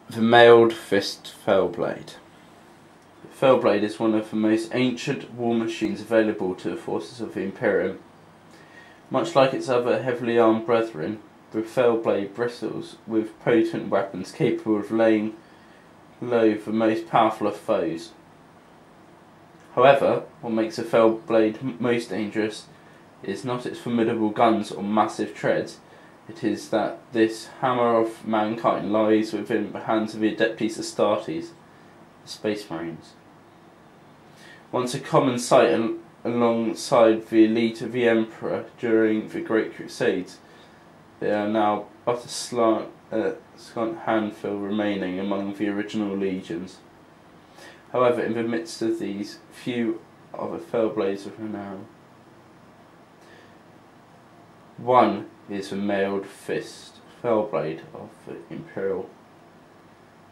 The mailed fist Fellblade. The Fellblade is one of the most ancient war machines available to the forces of the Imperium. Much like its other heavily armed brethren, the Fellblade bristles with potent weapons capable of laying low the most powerful of foes. However, what makes a Fellblade most dangerous is not its formidable guns or massive treads. It is that this hammer of mankind lies within the hands of the Adeptus Astartes, the Space Marines. Once a common sight alongside the elite of the Emperor during the Great Crusades, there are now but a scant handful remaining among the original legions. However, in the midst of these, few are the Fellblades of renown. One is the mailed fist Fellblade of the Imperial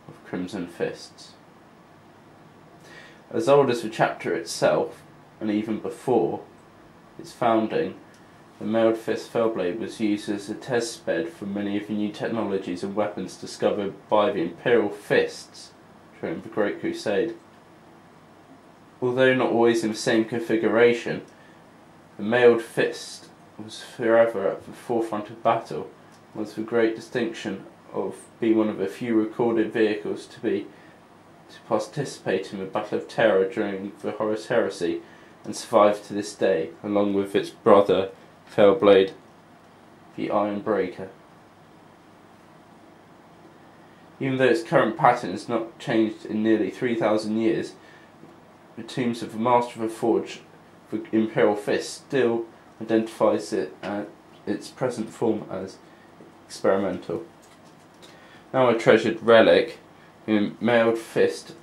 of Crimson Fists. As old as the chapter itself, and even before its founding, the mailed fist Fellblade was used as a test bed for many of the new technologies and weapons discovered by the Imperial Fists during the Great Crusade. Although not always in the same configuration, the mailed fist was forever at the forefront of battle, was the great distinction of being one of the few recorded vehicles to participate in the Battle of Terror during the Horus Heresy, and survive to this day, along with its brother Fellblade, the Iron Breaker. Even though its current pattern has not changed in nearly 3,000 years, the tombs of the Master of the Forge, the Imperial Fist, still identifies it at its present form as experimental. Now a treasured relic, the mailed fist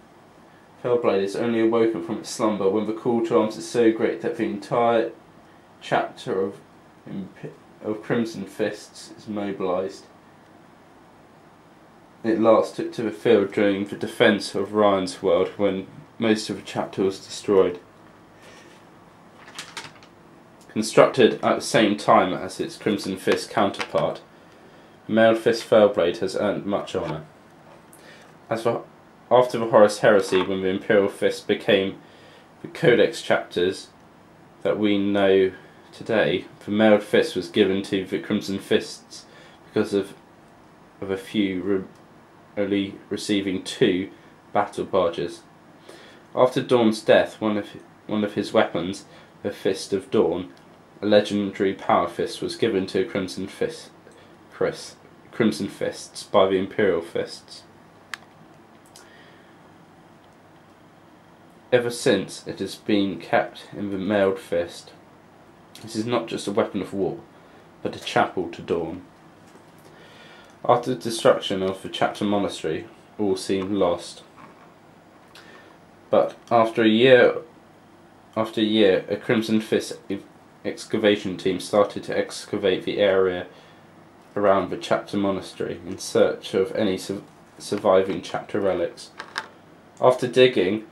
Fellblade is only awoken from its slumber when the call to arms is so great that the entire chapter of Crimson Fists is mobilised. It last took to the field during the defence of Ryan's world when most of the chapter was destroyed. Constructed at the same time as its Crimson Fist counterpart, the mailed fist Fellblade has earned much honour. After the Horus Heresy, when the Imperial Fist became the Codex chapters that we know today, the mailed fist was given to the Crimson Fists because of a few only receiving 2 battle barges. After Dawn's death, one of his weapons, the Fist of Dawn, a legendary power fist, was given to Crimson Fists by the Imperial Fists. Ever since, it has been kept in the mailed fist. This is not just a weapon of war, but a chapel to Dawn. After the destruction of the chapter monastery, all seemed lost. But after a year, a Crimson Fist excavation team started to excavate the area around the chapter monastery in search of any surviving chapter relics. After digging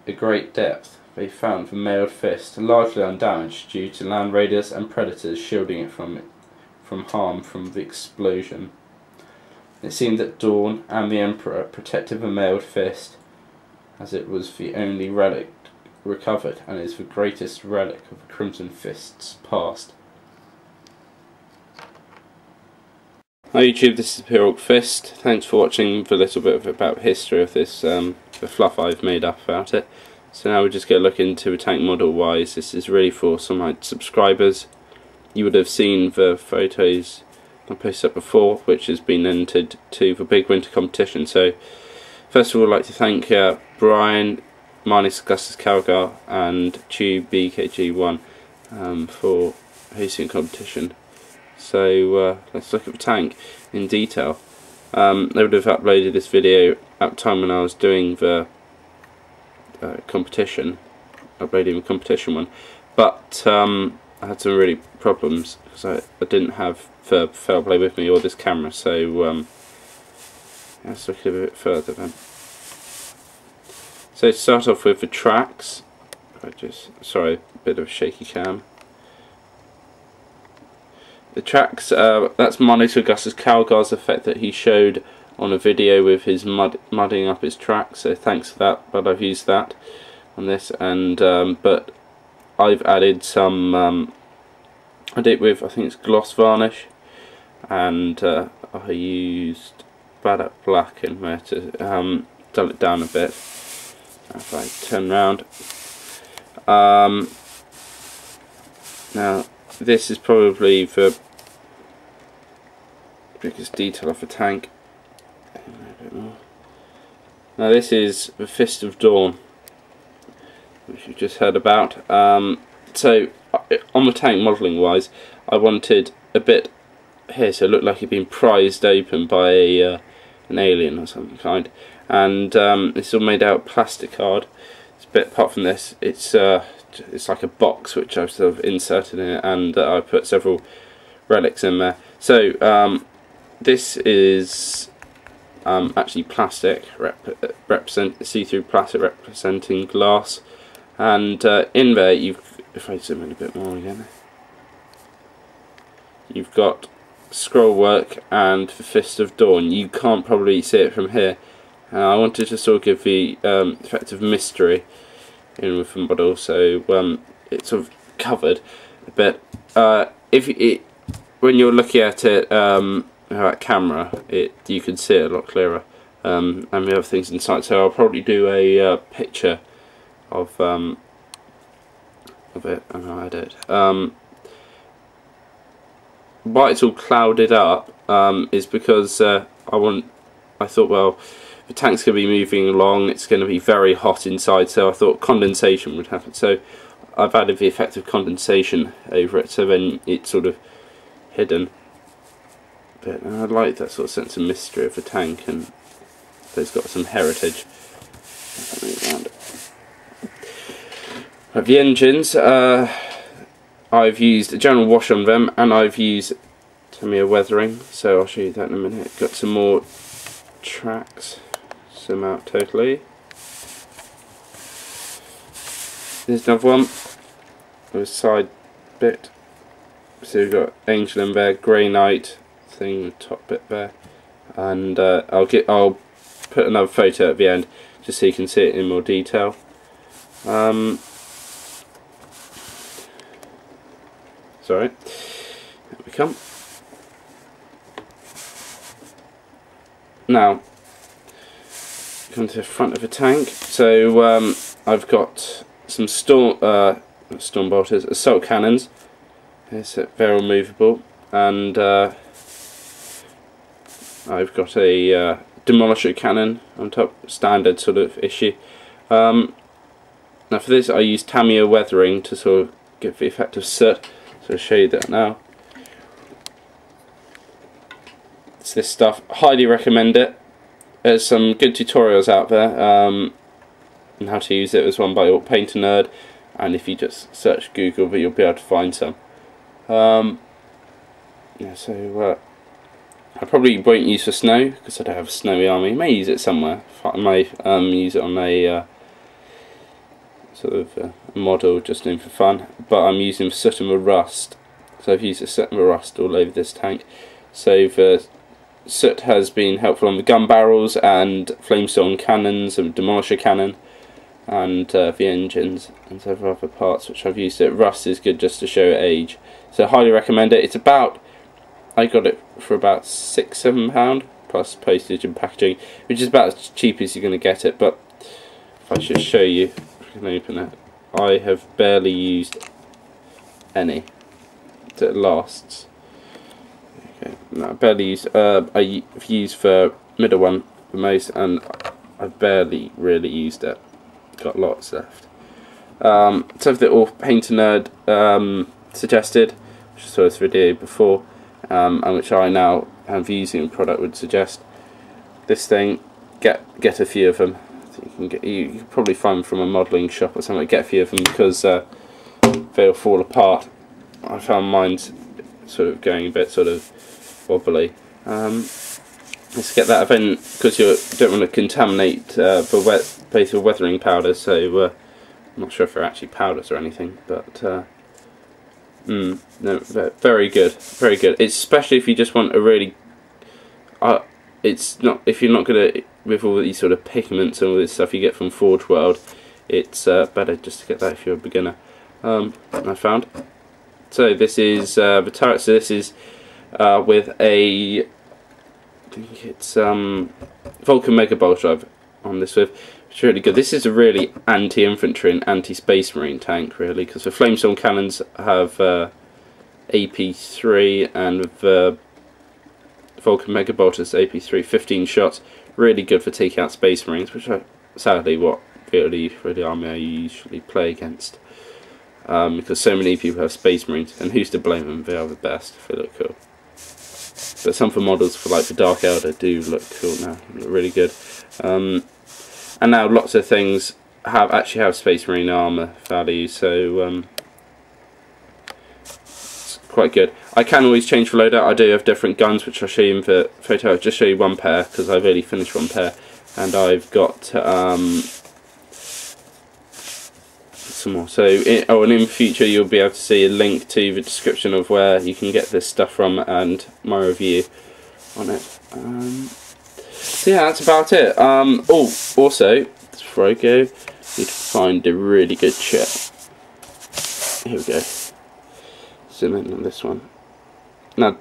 a great depth, they found the mailed fist largely undamaged due to land raiders and predators shielding it from harm from the explosion. It seemed that Dawn and the Emperor protected the mailed fist, as it was the only relic recovered and is the greatest relic of the Crimson Fist's past. Hi YouTube, this is Imperial Fist. Thanks for watching the little bit about history of this, the fluff I've made up about it. So now we'll just get a look into the tank model wise. This is really for some of my subscribers. You would have seen the photos I posted up before, which has been entered to the big winter competition. So first of all, I'd like to thank Brian, Marnus Augustus Calgar and Tube BKG1 for hosting the competition. So let's look at the tank in detail. They would have uploaded this video at the time when I was doing the competition, uploading the competition one, but I had some really problems because I didn't have the Fellblade with me or this camera, so let's look a bit further then. So to start off with the tracks, sorry, a bit of a shaky cam. The tracks, that's Marnus Augustus Calgar's effect that he showed on a video with his mudding up his track, so thanks for that. But I've used that on this, and but I've added some I did it with, I think it's gloss varnish, and I used Bad Black in there to dull it down a bit. If I turn round, now this is probably the biggest detail of the tank. A bit more. Now this is the Fist of Dawn, which you've just heard about. So on the tank modelling wise, I wanted a bit here so it looked like it'd been prized open by an alien or some kind, and it's all made out of plastic card. It's a bit apart from this, it's like a box which I've sort of inserted in it, and I put several relics in there. So this is actually plastic, see-through plastic representing glass, and in there if I zoom in a bit more again, you've got scroll work and the Fist of Dawn. You can't probably see it from here. I wanted to sort of give the effect of mystery in with the model, so it's sort of covered a bit. When you're looking at it at camera, you can see it a lot clearer, and the other things inside. So I'll probably do a picture of it and I'll add it. Why it's all clouded up is because I thought, well, the tank's going to be moving along, it's going to be very hot inside, so I thought condensation would happen. So I've added the effect of condensation over it, so then it's sort of hidden. But I like that sort of sense of mystery of the tank, and it's got some heritage. The engines, I've used a general wash on them, and I've used Tamiya weathering, so I'll show you that in a minute. Got some more tracks, zoom out totally. There's another one with a side bit. So we've got Angel in there, Grey Knight thing, the top bit there, and I'll put another photo at the end just so you can see it in more detail. Sorry, there we come. Now, come to the front of the tank. So I've got some storm bolters, assault cannons. They're all movable, and I've got a demolisher cannon on top, standard sort of issue. Now for this I use Tamiya weathering to sort of give the effect of soot. So I'll show you that now. It's this stuff. Highly recommend it. There's some good tutorials out there on how to use it. There's one by Paint a Nerd, and if you just search Google, you'll be able to find some. Yeah, so I probably won't use for snow because I don't have a snowy army. I may use it somewhere. I may use it on a sort of model just doing for fun, but I'm using soot and rust. So I've used a soot and rust all over this tank. So the soot has been helpful on the gun barrels and flamestone cannons and demolisher cannon, and the engines and several other parts which I've used it. Rust is good just to show age, so I highly recommend it. It's about, I got it for about £6–7 plus postage and packaging, which is about as cheap as you're going to get it. But if I just show you, if I can open it, I have barely used any. It lasts. Okay, no, I barely used. I've used the middle one the most, and I've barely really used it. Got lots left. Something that all Paint a Nerd suggested, which I saw this video before, and which I now have using the product would suggest. This thing, get a few of them. You can probably find them from a modelling shop or something. Get a few of them because they'll fall apart. I found mine's sort of going a bit sort of wobbly. Let's get that event because you don't want to contaminate both your weathering powders. So I'm not sure if they're actually powders or anything, but no, very good, very good. Especially if you just want a really, it's not, if you're not gonna, with all these sort of pigments and all this stuff you get from Forge World, it's better just to get that if you're a beginner. I found. So this is the turret. So this is with a, I think it's Vulcan Mega Bolt drive on this with. It's really good. This is a really anti-infantry and anti-space marine tank, really, because the Flamestorm cannons have AP3, and with Vulcan Mega Bolt is AP3, 15 shots. Really good for taking out space marines, which are sadly what really army I usually play against. Because so many people have space marines, and who's to blame them? They are the best. They look cool. But some of the models for like the Dark Elder do look cool now. Look really good. And now lots of things actually have space marine armor value, so it's quite good. I can always change the loadout. I do have different guns, which I'll show you in the photo. I'll just show you one pair because I've already finished one pair, and I've got some more. So and in the future you'll be able to see a link to the description of where you can get this stuff from and my review on it. So yeah, that's about it. Oh, also, before I go, need to find a really good chip. Here we go. Zoom in on this one. Now,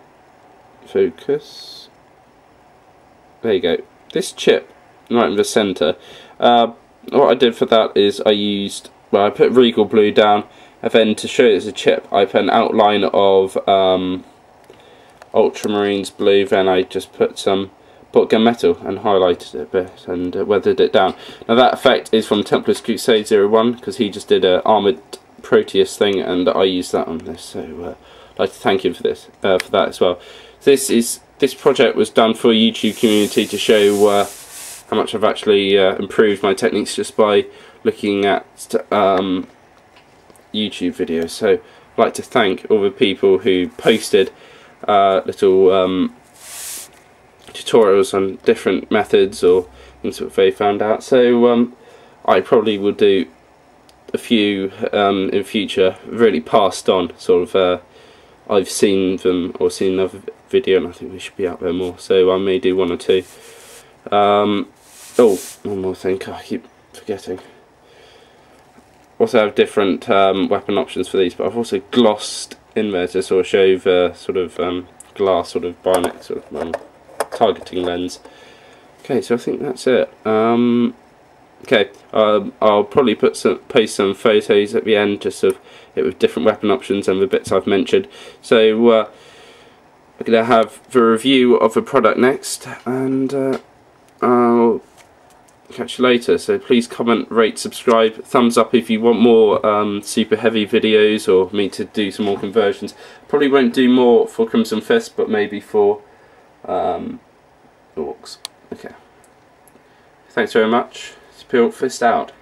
focus. There you go. This chip, right in the centre. What I did for that is I put Regal Blue down, and then to show it as a chip, I put an outline of Ultramarines blue. Then I just put some gunmetal and highlighted it a bit and weathered it down. Now that effect is from Templar's Crusade 01, because he just did an armoured Proteus thing, and I used that on this. So I'd like to thank him for this, for that as well. This project was done for a YouTube community to show how much I've actually improved my techniques just by looking at YouTube videos. So I'd like to thank all the people who posted little tutorials on different methods or things that they found out. So I probably will do a few in future, really passed on, sort of I've seen them or seen another video, and I think they should be out there more, so I may do one or two. Oh, one more thing, I keep forgetting. Also have different weapon options for these, but I've also glossed in there to sort of show the sort of glass sort of bionic sort of targeting lens. Okay, so I think that's it. Okay, I'll probably post some photos at the end just of it with different weapon options and the bits I've mentioned. So we're going to have the review of the product next, and I'll catch you later. So please comment, rate, subscribe, thumbs up if you want more super heavy videos or me to do some more conversions. Probably won't do more for Crimson Fist, but maybe for Orcs. Okay. Thanks very much. Spirit Fist out.